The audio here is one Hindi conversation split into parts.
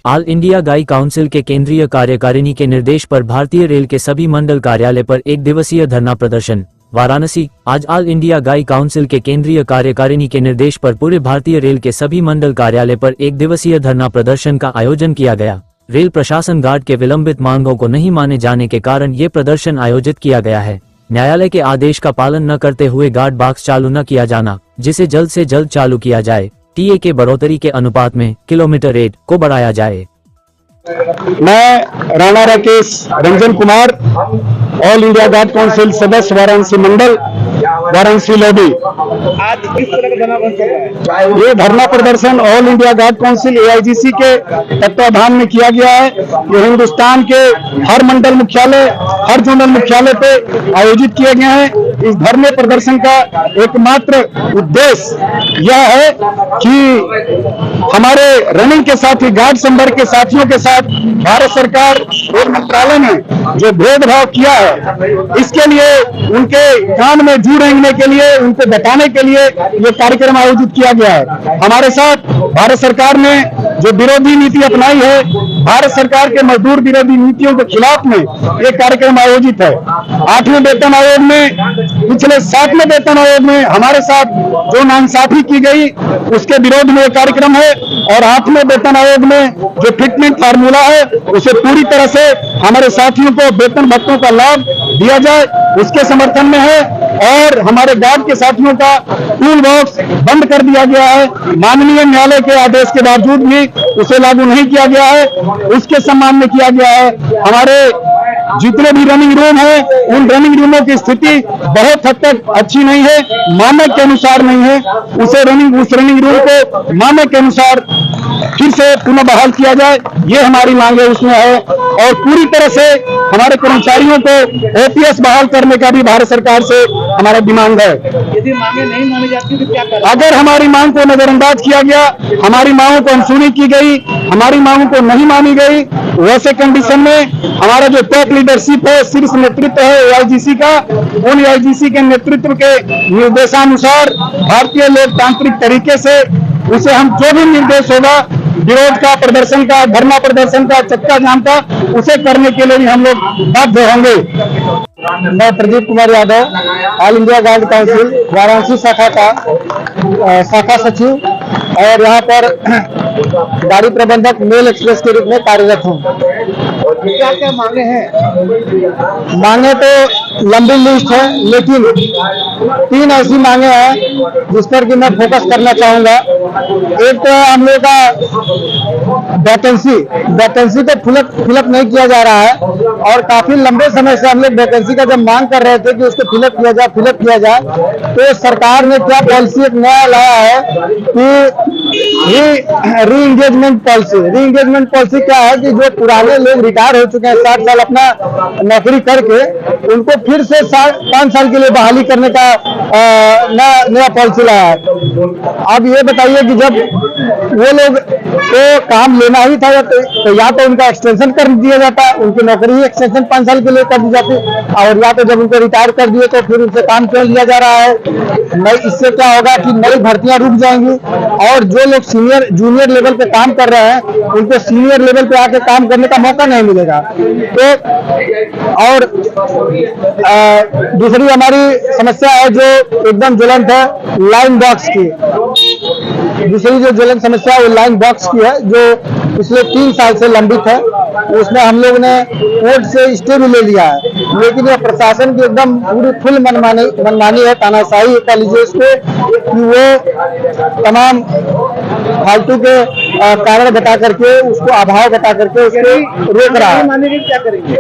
ऑल इंडिया गाई काउंसिल के केंद्रीय कार्यकारिणी के निर्देश पर भारतीय रेल के सभी मंडल कार्यालय पर एक दिवसीय धरना प्रदर्शन। वाराणसी। आज ऑल इंडिया गाई काउंसिल के केंद्रीय कार्यकारिणी के निर्देश पर पूरे भारतीय रेल के सभी मंडल कार्यालय पर एक दिवसीय धरना प्रदर्शन का आयोजन किया गया। रेल प्रशासन गार्ड के विलंबित मांगों को नहीं माने जाने के कारण ये प्रदर्शन आयोजित किया गया है। न्यायालय के आदेश का पालन न करते हुए गार्ड बॉक्स चालू न किया जाना, जिसे जल्द से जल्द चालू किया जाए। टीए के बढ़ोतरी के अनुपात में किलोमीटर रेट को बढ़ाया जाए। मैं Rana Rakesh Ranjan Kumar, all India guard council सदस्य, वाराणसी मंडल, वाराणसी लॉबी। आज किस तरह का धरना प्रदर्शन है? ये धरना प्रदर्शन all India guard council AIGC के तत्वाधान में किया गया है। ये हिंदुस्तान के हर मंडल मुख्यालय, हर जोनल मुख्यालय पे आयोजित किए गए हैं। इस धरने प्रदर्शन का एकमात्र उद्देश्य यह है कि हमारे रनिंग के साथी, गार्ड संवर्ग के साथियों के साथ भारत सरकार रेल मंत्रालय ने जो भेदभाव किया है, इसके लिए उनके कान में जू रेंगने के लिए, उनको बताने के लिए ये कार्यक्रम आयोजित किया गया है। हमारे साथ भारत सरकार ने जो विरोधी नीति अपनाई है, भारत सरकार के मजदूर विरोधी नीतियों के खिलाफ में ये कार्यक्रम आयोजित है। 8वें वेतन आयोग में, पिछले 7वें वेतन आयोग में हमारे साथ जो नाइंसाफी की गई उसके विरोध में ये कार्यक्रम है। और 8वें वेतन आयोग में जो फिटमेंट फार्मूला है, उसे पूरी तरह से हमारे साथियों को वेतन भत्तों का लाभ दिया जाए, उसके समर्थन में है। और हमारे गार्ड के साथियों का टूल बॉक्स बंद कर दिया गया है। माननीय न्यायालय के आदेश के बावजूद भी उसे लागू नहीं किया गया है, उसके सम्मान में किया गया है। हमारे जितने भी रनिंग रूम है, उन रनिंग रूमों की स्थिति बहुत हद तक अच्छी नहीं है, मानक के अनुसार नहीं है। उस रनिंग रूम को मानक के अनुसार फिर से पुनः बहाल किया जाए, ये हमारी मांग है उसमें है। और पूरी तरह से हमारे कर्मचारियों को OPS बहाल करने का भी भारत सरकार से हमारा डिमांड है। यदि मांगे नहीं मानी जाती तो क्या करें? अगर हमारी मांग को नजरअंदाज किया गया, हमारी मांगों को अनसुनी की गई, हमारी मांगों को नहीं मानी गई, वैसे कंडीशन में हमारा जो टॉप लीडरशिप है, शीर्ष नेतृत्व है AIGC का, उन AIGC के नेतृत्व के निर्देशानुसार भारतीय लोकतांत्रिक तरीके से उसे हम जो भी निर्देश होगा, विरोध का, प्रदर्शन का, धरना प्रदर्शन का, चक्का जाम का, उसे करने के लिए भी हम लोग बाध्य होंगे। मैं Pradeep Kumar Yadav, all India guard council Varanasi शाखा का शाखा सचिव और यहाँ पर गाड़ी प्रबंधक मेल एक्सप्रेस के रूप में कार्यरत हूँ। क्या क्या मांगे हैं? मांगे तो लंबी लिस्ट है, लेकिन 3 ऐसी मांगे हैं जिस पर कि मैं फोकस करना चाहूंगा। एक तो हम लोग का वैकेंसी को फिलअप नहीं किया जा रहा है, और काफी लंबे समय से हम लोग वैकेंसी का जब मांग कर रहे थे कि उसको फिलअप किया जाए, तो सरकार ने क्या पॉलिसी एक नया लाया है कि री एंगेजमेंट पॉलिसी क्या है कि जो पुराने लोग रिटायर हो चुके हैं 60 साल अपना नौकरी करके, उनको फिर से 5 साल के लिए बहाली करने का नया पॉलिसी लाया है। अब ये बताइए कि जब वो लोग को काम लेना ही था तो या तो उनका एक्सटेंशन कर दिया जाता, उनकी नौकरी ही एक्सटेंशन 5 साल के लिए कर दी जाती, और या तो जब उनको रिटायर कर दिए तो फिर उनसे काम क्यों लिया जा रहा है। इससे क्या होगा कि नई भर्तियां रुक जाएंगी, और जो लोग जूनियर लेवल पे काम कर रहे हैं उनको सीनियर लेवल पे आके काम करने का मौका नहीं मिलेगा। तो और दूसरी हमारी समस्या है जो एकदम ज्वलंत है, लाइन बॉक्स की। दूसरी जो ज्वलंत समस्या है वो लाइन बॉक्स की है, जो पिछले 3 साल से लंबित है। उसमें हम लोग ने कोर्ट से स्टे भी ले लिया है, लेकिन यह प्रशासन की एकदम पूरी फुल मनमानी है, तानाशाही कह लीजिए इसको, कि वो तमाम फालतू के कारण बता करके, उसको अभाव बता करके उसको रोक रहा है। क्या करेंगे?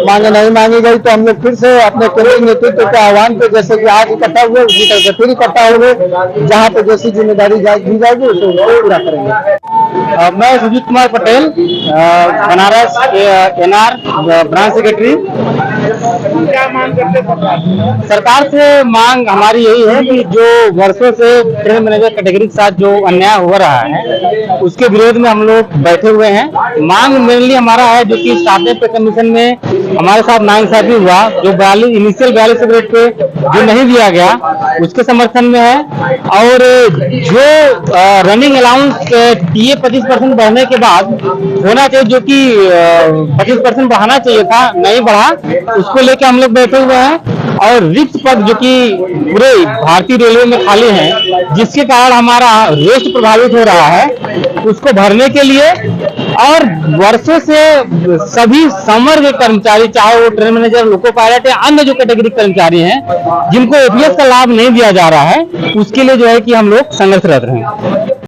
मांगे नहीं मांगी गई तो हम लोग फिर से अपने केंद्रीय नेतृत्व के आह्वान पे, जैसे कि आज इकट्ठा हुए उसी तरह से फिर इकट्ठा हुए, जहाँ पे जैसी जिम्मेदारी दी जाएगी उसे पूरा करेंगे। मैं Sujeet Kumar Patel, Banaras NR branch secretary. क्या मांग करते हैं सरकार से? मांग हमारी यही है कि जो वर्षों से ट्रेन मैनेजर कैटेगरी के साथ जो अन्याय हो रहा है, उसके विरोध में हम लोग बैठे हुए हैं। मांग मेनली हमारा है जो कि 7वें पे कमीशन में हमारे साथ नाइंसाफी हुआ, जो 42 इनिशियल 42 रेट पे जो नहीं दिया गया उसके समर्थन में है। और जो रनिंग अलाउंस टीए 25% बढ़ने के बाद होना चाहिए, जो कि 25% बढ़ाना चाहिए था, नहीं बढ़ा, उसको लेकर हम लोग बैठे हुए हैं। और रिक्त पद जो कि पूरे भारतीय रेलवे में खाली हैं, जिसके कारण हमारा रेस्ट प्रभावित हो रहा है, उसको भरने के लिए और वर्षों से सभी समर के कर्मचारी, चाहे वो ट्रेन मैनेजर, लोको पायलट या अन्य जो कैटेगरी कर्मचारी हैं, जिनको एपीएस का लाभ नहीं दिया जा रहा है, उसके लिए जो है कि हम लोग संघर्षरत रहे हैं।